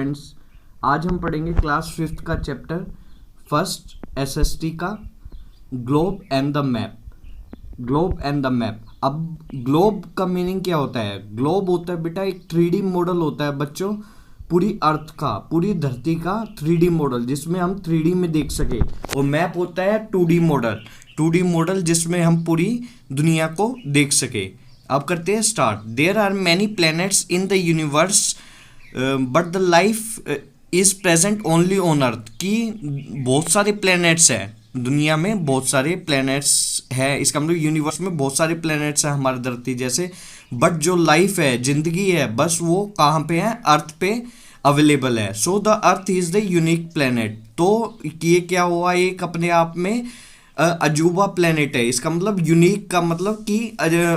Students, आज हम पढ़ेंगे क्लास 5th का चैप्टर फर्स्ट एसएसटी का globe and the map. Globe and the map. अब ग्लोब का मीनिंग क्या होता है? ग्लोब होता है बेटा एक 3D मॉडल होता है बच्चों, पूरी अर्थ का, पूरी धरती का 3D मॉडल जिसमें हम 3D में देख सके। और मैप होता है 2D मॉडल, 2D मॉडल जिसमें हम पूरी दुनिया को देख सके। अब करते हैं start. There are many planets in the universe but the life is present only on earth. कि बहुत सारे प्लैनेट्स हैं दुनिया में, बहुत सारे प्लैनेट्स है, इसका मतलब यूनिवर्स में बहुत सारे प्लैनेट्स हैं हमारी धरती जैसे, बट जो लाइफ है, जिंदगी है, बस वो कहाँ पे है? अर्थ पे अवेलेबल है। So the earth is the unique planet. तो ये क्या हुआ? एक अपने आप में अजूबा प्लेनेट है। इसका मतलब यूनिक का मतलब कि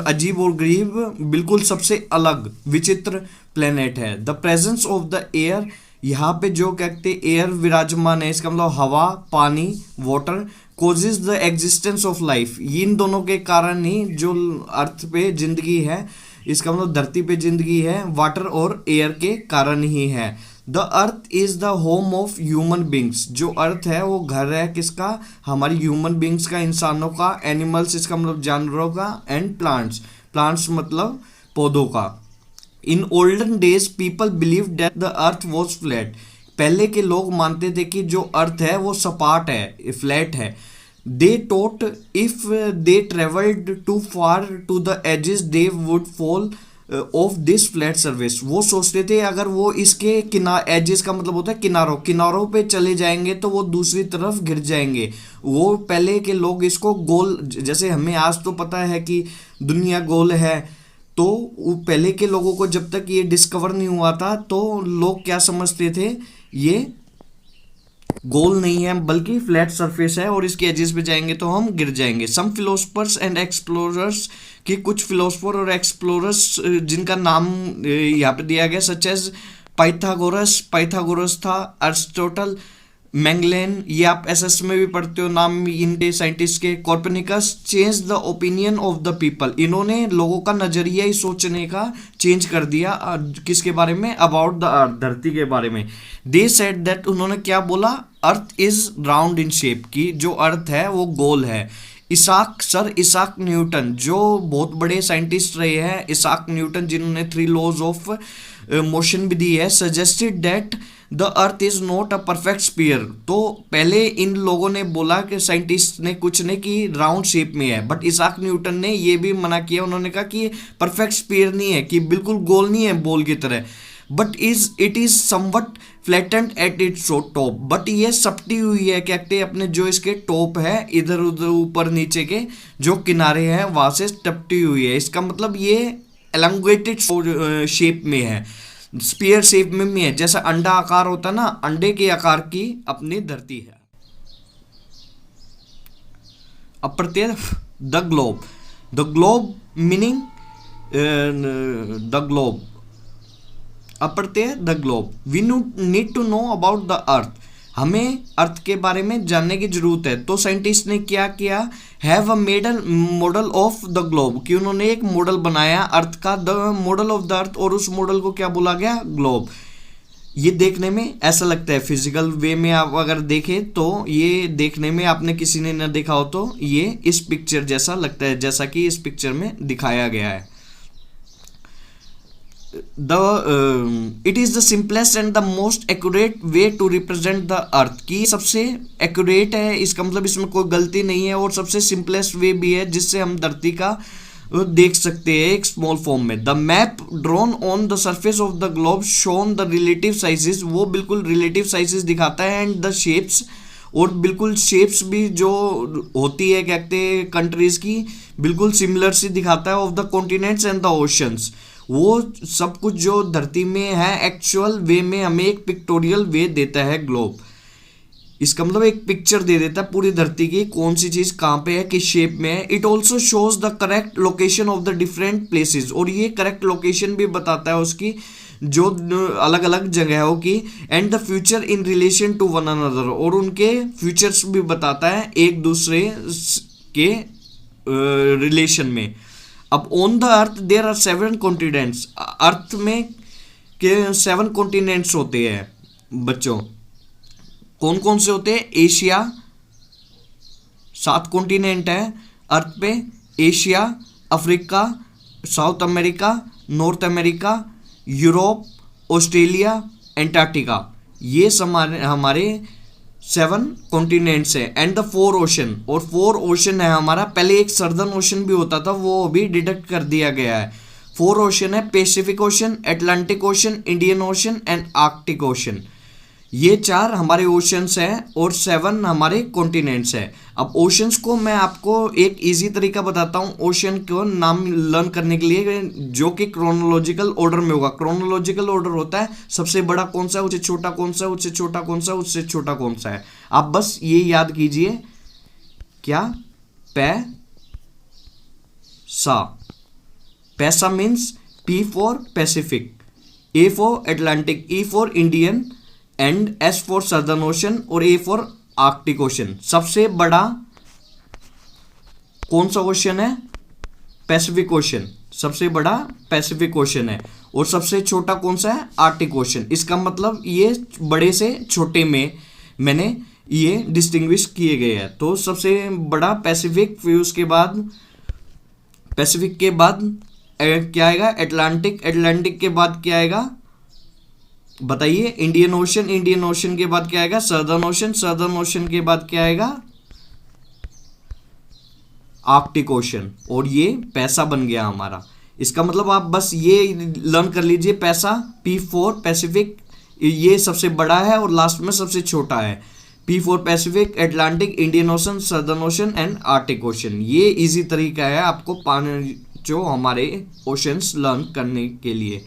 अजीब और गरीब, बिल्कुल सबसे अलग विचित्र प्लेनेट है। The presence of the air, यहाँ पे जो कहते हैं एयर विराजमान है, इसका मतलब हवा, पानी, water, causes the existence of life. इन दोनों के कारण ही जो अर्थ पे जिंदगी है, इसका मतलब धरती पे जिंदगी है, वाटर और एयर के कारण ही है। The earth is the home of human beings. जो अर्थ है वो घर है किसका? हमारी ह्यूमन बींग्स का, इंसानों का। एनिमल्स, इसका मतलब जानवरों का। एंड प्लांट्स, प्लांट्स मतलब पौधों का। In olden days people believe that the earth was flat. पहले के लोग मानते थे कि जो अर्थ है वो सपाट है, फ्लैट है। They thought if they travelled too far to the edges they would fall off this flat surface. वो सोचते थे अगर वो इसके एजेस का मतलब होता है किनारों, किनारों पे चले जाएंगे तो वो दूसरी तरफ गिर जाएंगे। वो पहले के लोग इसको गोल, जैसे हमें आज तो पता है कि दुनिया गोल है, तो पहले के लोगों को जब तक ये डिस्कवर नहीं हुआ था तो लोग क्या समझते थे? ये गोल नहीं है बल्कि फ्लैट सरफेस है और इसके एजेस पे जाएंगे तो हम गिर जाएंगे। सम फिलोसफर्स एंड एक्सप्लोरर्स, कि कुछ फिलोसफर और एक्सप्लोरर्स जिनका नाम यहाँ पे दिया गया, सच एज पाइथागोरस था, अरिस्टोटल, मैंगलेन, ये आप एसएस में भी पढ़ते हो नाम इनके साइंटिस्ट के। Copernicus change the opinion of the people. इन्होंने लोगों का नजरिया ही सोचने का चेंज कर दिया। किसके बारे में? अबाउट द अर्थ, धरती के बारे में। दे सेड दैट, उन्होंने क्या बोला? Earth is round in shape, की जो अर्थ है वो गोल है। सर इसाक न्यूटन, जो बहुत बड़े साइंटिस्ट रहे हैं, इसाक न्यूटन जिन्होंने 3 लॉज ऑफ मोशन भी दी है, suggested that the earth is not a perfect sphere. तो पहले इन लोगों ने बोला कि साइंटिस्ट ने कुछ ने कि राउंड शेप में है, बट इसाक न्यूटन ने ये भी मना किया। उन्होंने कहा कि परफेक्ट स्फीयर नहीं है, कि बिल्कुल गोल नहीं है बॉल की तरह, but it is somewhat flattened at its top. But ये सपटी हुई है, कहते हैं अपने जो इसके टॉप है, इधर उधर ऊपर नीचे के जो किनारे हैं वहां से टपटी हुई है। इसका मतलब ये एलोंगेटेड शेप में है, स्पीयर शेप में है। जैसा अंडा आकार होता है ना, अंडे के आकार की अपनी धरती है। अब पढ़ते हैं the globe. The globe meaning the globe. अब पढ़ते हैं the globe. We need to know about the earth. हमें अर्थ के बारे में जानने की जरूरत है। तो साइंटिस्ट ने क्या किया? Have a model of the globe, कि उन्होंने एक मॉडल बनाया अर्थ का, the model of the earth, और उस मॉडल को क्या बोला गया? ग्लोब। ये देखने में ऐसा लगता है, फिजिकल वे में आप अगर देखें तो ये देखने में, आपने किसी ने न देखा हो तो ये इस पिक्चर जैसा लगता है, जैसा कि इस पिक्चर में दिखाया गया है। It is the simplest and the most accurate way to represent the earth. की सबसे एक्यूरेट है, इसका मतलब इसमें कोई गलती नहीं है, और सबसे सिंपलेस्ट वे भी है जिससे हम धरती का देख सकते हैं एक स्मॉल फॉर्म में। The map drawn on the surface of the globe shown the relative sizes. वो बिल्कुल रिलेटिव साइजेस दिखाता है, एंड द शेप्स, और बिल्कुल शेप्स भी जो होती है कहते हैं कंट्रीज की, बिल्कुल सिमिलर सी दिखाता है, of the continents and the oceans. वो सब कुछ जो धरती में है एक्चुअल वे में हमें एक पिक्टोरियल वे देता है ग्लोब। इसका मतलब एक पिक्चर दे देता है पूरी धरती की, कौन सी चीज कहाँ पे है, किस शेप में है। It also shows the correct location of the different places, और ये करेक्ट लोकेशन भी बताता है उसकी, जो अलग अलग जगहों की। And the future in relation to one another, और उनके फ्यूचर्स भी बताता है एक दूसरे के रिलेशन में। अब on the earth there are 7 continents. Earth में के 7 कॉन्टिनेंट्स होते हैं। बच्चों कौन कौन से होते हैं? एशिया, 7 कॉन्टिनेंट है अर्थ पे, Asia, Africa, south America, north America, Europe, Australia, Antarctica. ये हमारे 7 कॉन्टिनेंट्स है एंड द 4 ओशन। और 4 ओशन है हमारा, पहले एक सर्दर्न ओशन भी होता था, वो अभी डिडक्ट कर दिया गया है। 4 ओशन है, Pacific ocean, Atlantic ocean, Indian ocean and Arctic ocean. ये 4 हमारे ओशंस हैं और 7 हमारे कॉन्टिनेंट्स हैं। अब ओशंस को मैं आपको एक इजी तरीका बताता हूँ ओशन को नाम लर्न करने के लिए, जो कि क्रोनोलॉजिकल ऑर्डर में होगा। क्रोनोलॉजिकल ऑर्डर होता है सबसे बड़ा कौन सा है, उससे छोटा कौन सा है, उससे छोटा कौन सा है, उससे छोटा कौन सा है। आप बस ये याद कीजिए, क्या? पैसा means P for Pacific, A for Atlantic, E for Indian and S for southern ocean और A फॉर आर्कटिक ओशन। सबसे बड़ा कौन सा ओशन है? Pacific ocean. सबसे बड़ा पैसिफिक ओशन है। और सबसे छोटा कौन सा है? Arctic ocean. इसका मतलब ये बड़े से छोटे में मैंने ये डिस्टिंग्विश किए गए हैं। तो सबसे बड़ा पैसिफिक, फिर उसके बाद पैसिफिक के बाद क्या आएगा? अटलांटिक। अटलांटिक के बाद क्या आएगा बताइए? Indian ocean. इंडियन ओशन के बाद क्या आएगा? Southern ocean. सदर्न ओशन के बाद क्या आएगा? Arctic ocean. और ये पैसा बन गया हमारा। इसका मतलब आप बस ये लर्न कर लीजिए, पैसा P फॉर पैसिफिक, ये सबसे बड़ा है और लास्ट में सबसे छोटा है। P for Pacific, Atlantic, Indian ocean, southern ocean and Arctic ocean. ये इजी तरीका है आपको जो हमारे ओशंस लर्न करने के लिए।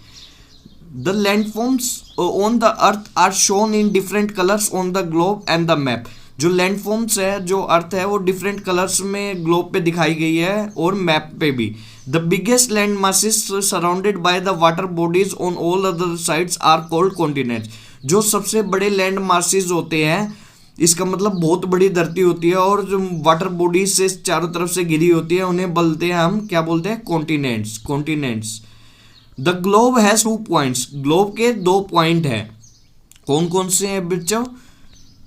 The landforms on the earth are shown in different colors on the globe and the map। जो लैंडफॉर्म्स है, जो अर्थ है, वो डिफरेंट कलर्स में ग्लोब पे दिखाई गई है और मैप पे भी। The biggest land masses surrounded by the water bodies on all other sides are called continents. जो सबसे बड़े लैंड मासेस होते हैं, इसका मतलब बहुत बड़ी धरती होती है और जो वाटर बॉडीज से चारों तरफ से घिरी होती है, उन्हें बोलते हैं हम, क्या बोलते हैं? Continents. Continents. The globe has 2 points. Globe के 2 पॉइंट है। कौन कौन से हैं बच्चों?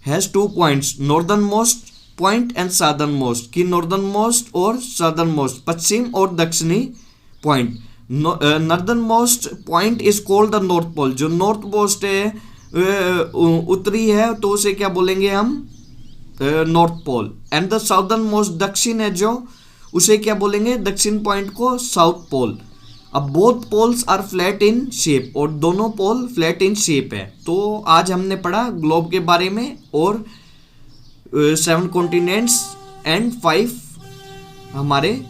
Has 2 points, northern most point and southern most. की नॉर्दर्न मोस्ट और सदर्न मोस्ट, पश्चिम और दक्षिणी point. Northern most point is called the north pole. जो नॉर्थ मोस्ट है, उत्तरी है, तो उसे क्या बोलेंगे हम? North pole. And the southern most, दक्षिण है जो, उसे क्या बोलेंगे? दक्षिण पॉइंट को साउथ पोल। अब both poles are flat in shape, और दोनों पोल फ्लैट इन शेप है। तो आज हमने पढ़ा ग्लोब के बारे में और 7 कॉन्टिनेंट्स एंड 5 हमारे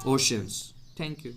ओशंस। Thank you.